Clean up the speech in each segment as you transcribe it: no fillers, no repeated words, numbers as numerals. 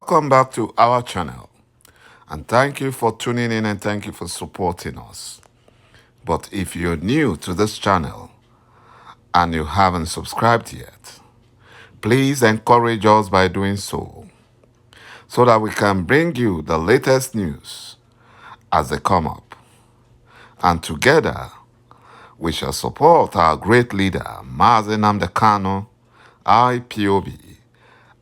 Welcome back to our channel, and thank you for tuning in and thank you for supporting us. But if you're new to this channel and you haven't subscribed yet, please encourage us by doing so that we can bring you the latest news as they come up. And together, we shall support our great leader, ﷺ IPOB,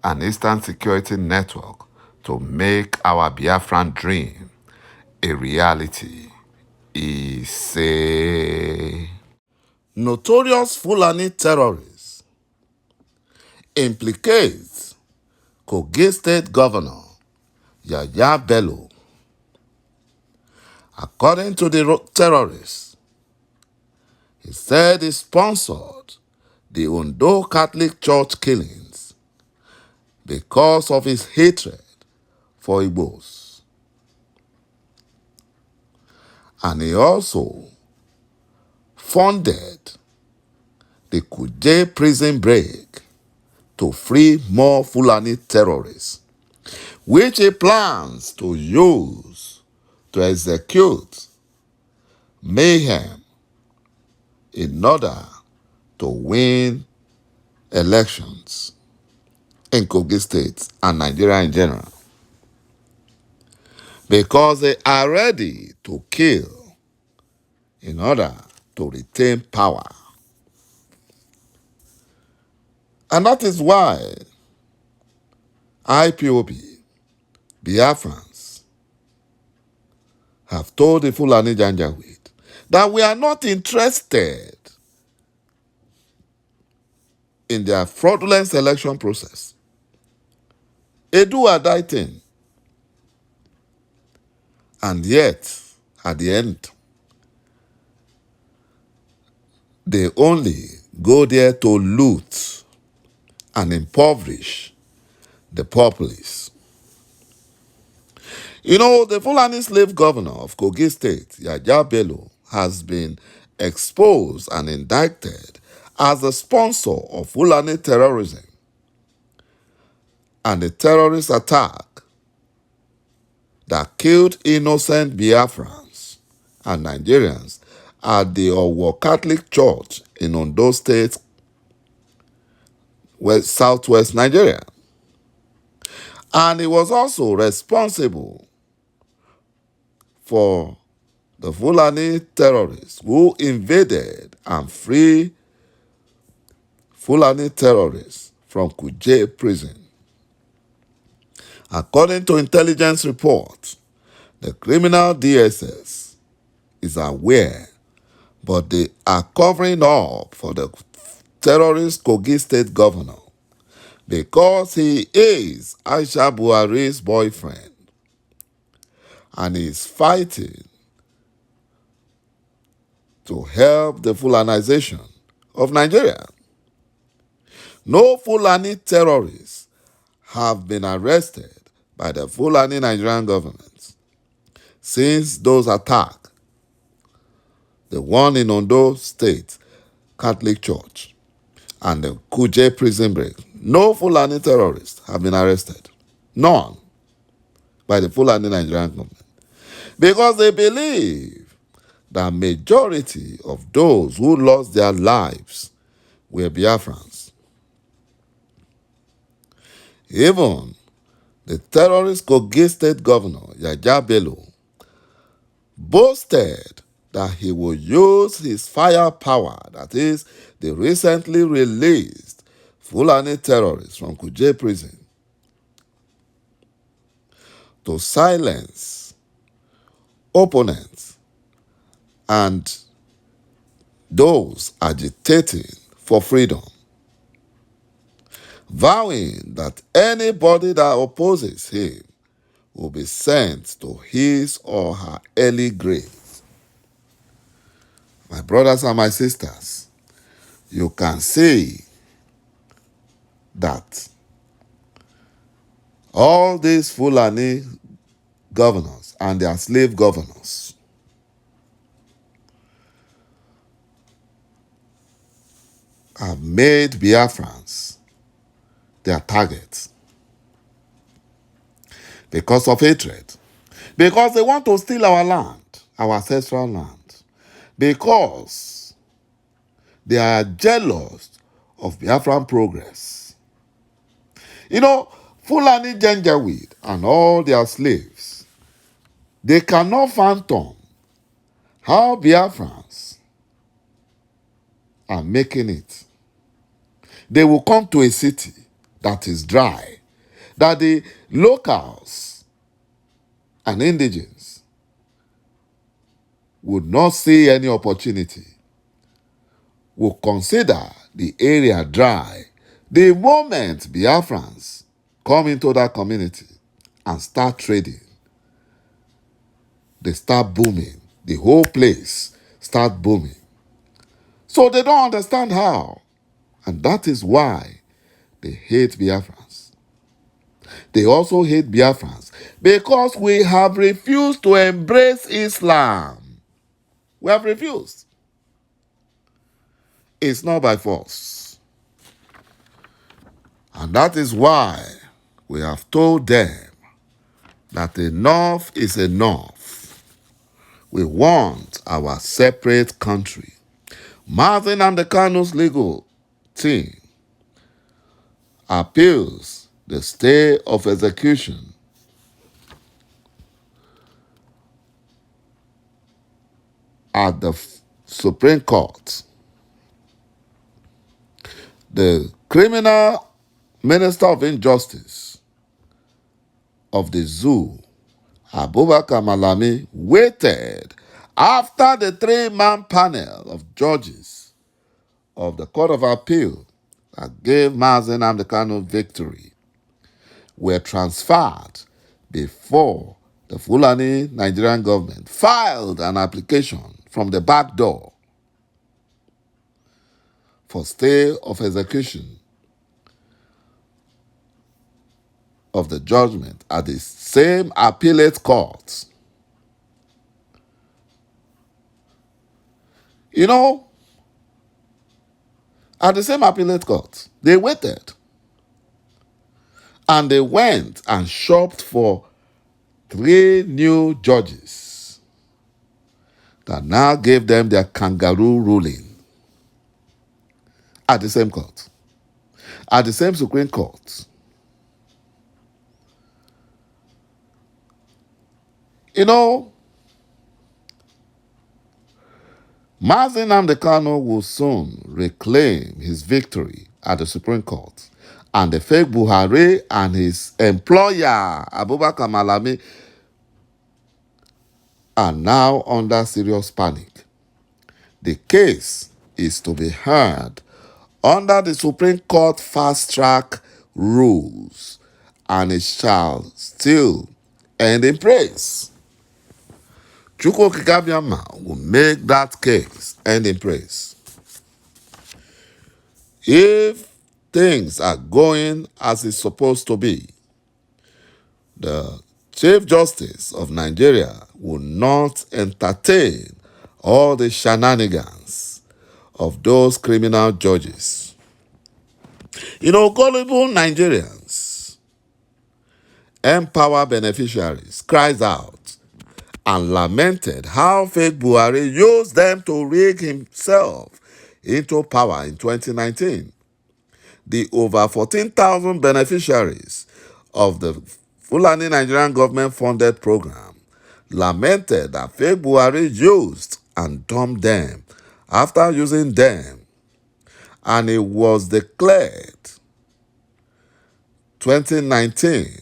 and Eastern Security Network to make our Biafran dream a reality. Ise. Notorious Fulani terrorists implicate Kogi State Governor Yahaya Bello. According to the terrorists, he said he sponsored the ONDO Catholic Church killings because of his hatred for Igbos. And he also funded the Kuje prison break to free more Fulani terrorists, which he plans to use to execute mayhem in order to win elections in Kogi State and Nigeria in general. Because they are ready to kill in order to retain power. And that is why IPOB, Biafrans, have told the Fulani Janjaweed that we are not interested in their fraudulent selection process. A do or die thing. And yet, at the end, they only go there to loot and impoverish the populace. You know, the Fulani slave governor of Kogi State, Yahaya Bello, has been exposed and indicted as the sponsor of Fulani terrorism and the terrorist attack that killed innocent Biafrans and Nigerians at the ONDO Catholic Church in Ondo State, southwest Nigeria. And he was also responsible for the Fulani terrorists who invaded and freed Fulani terrorists from Kuje prison. According to intelligence reports, the criminal DSS is aware, but they are covering up for the terrorist Kogi State governor because he is Aisha Buhari's boyfriend and he is fighting to help the Fulanization of Nigeria. No Fulani terrorists have been arrested by the Fulani Nigerian government since those attacks, the one in Ondo State Catholic Church and the Kuje prison break. No Fulani terrorists have been arrested. None by the Fulani Nigerian government. Because they believe the majority of those who lost their lives were Biafrans. Even the terrorist Kogi State governor, Yahaya Bello, boasted that he will use his firepower, that is, the recently released Fulani terrorists from Kuje prison, to silence opponents and those agitating for freedom, vowing that anybody that opposes him will be sent to his or her early grave. My brothers and my sisters, you can see that all these Fulani governors and their slave governors have made Biafrans their targets. because of hatred, because they want to steal our land, our ancestral land, because they are jealous of Biafran progress. You know, Fulani Janjaweed and all their slaves, they cannot fathom how Biafrans are making it. They will come to a city that is dry, that the locals and indigens would not see any opportunity, will consider the area dry. The moment Biafrans come into that community and start trading, they start booming. The whole place start booming. So they don't understand how. And that is why they hate Biafrans. They also hate Biafrans because we have refused to embrace Islam. We have refused. It's not by force. And that is why we have told them that enough is enough. We want our separate country. Mazi Nnamdi Kanu's legal team appeals the stay of execution at the Supreme Court. The criminal minister of injustice of the zoo, Abubakar Malami, waited after the three-man panel of judges of the Court of Appeal that gave Mazi Nnamdi Kanu victory were transferred before the Fulani Nigerian government filed an application from the back door for stay of execution of the judgment at the same appellate court. You know, at the same appellate court, they waited. And they went and shopped for 3 new judges that now gave them their kangaroo ruling at the same court, at the same Supreme Court. You know, Mazi Nnamdi Kanu will soon reclaim his victory at the Supreme Court, and the fake Buhari and his employer, Abubakar Malami, are now under serious panic. The case is to be heard under the Supreme Court fast-track rules, and it shall still end in praise. ÇụkwuokikeAbiama will make that case end in praise. If things are going as it's supposed to be, the Chief Justice of Nigeria will not entertain all the shenanigans of those criminal judges. You know, gullible Nigerians, empower beneficiaries, cries out and lamented how fake Buhari used them to rig himself into power in 2019. The over 14,000 beneficiaries of the Fulani Nigerian government-funded program lamented that fake Buhari used and dumped them after using them, and it was declared 2019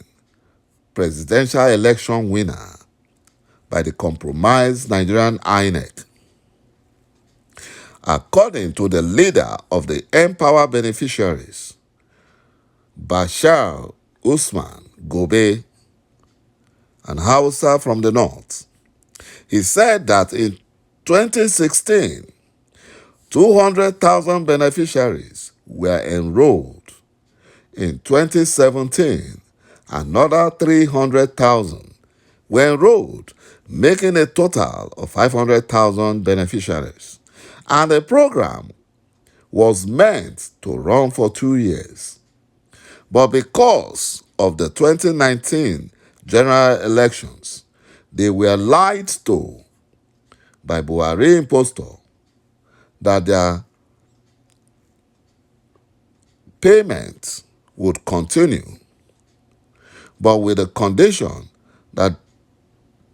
presidential election winner by the compromised Nigerian INEC. According to the leader of the Empower beneficiaries, Bashar Usman Gobe, an Hausa from the north, he said that in 2016, 200,000 beneficiaries were enrolled. In 2017, another 300,000 were enrolled, making a total of 500,000 beneficiaries. And the program was meant to run for 2 years. But because of the 2019 general elections, they were lied to by Buhari impostor that their payments would continue, but with the condition that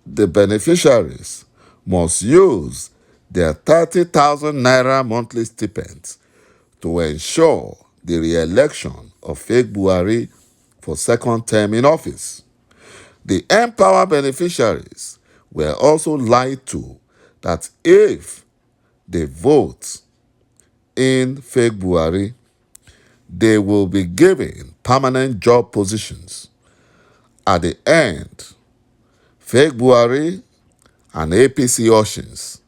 the beneficiaries must use their 30,000 naira monthly stipends to ensure the re-election of fake Buhari for second term in office. The Empower beneficiaries were also lied to that if they vote in fake Buhari, they will be given permanent job positions. At the end, fake Buhari and APC Oshins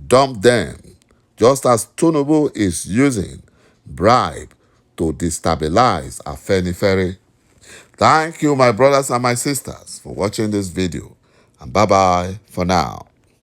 dump them, just as Tinubu is using bribe to destabilize Afenifere. Thank you, my brothers and my sisters, for watching this video, and bye-bye for now.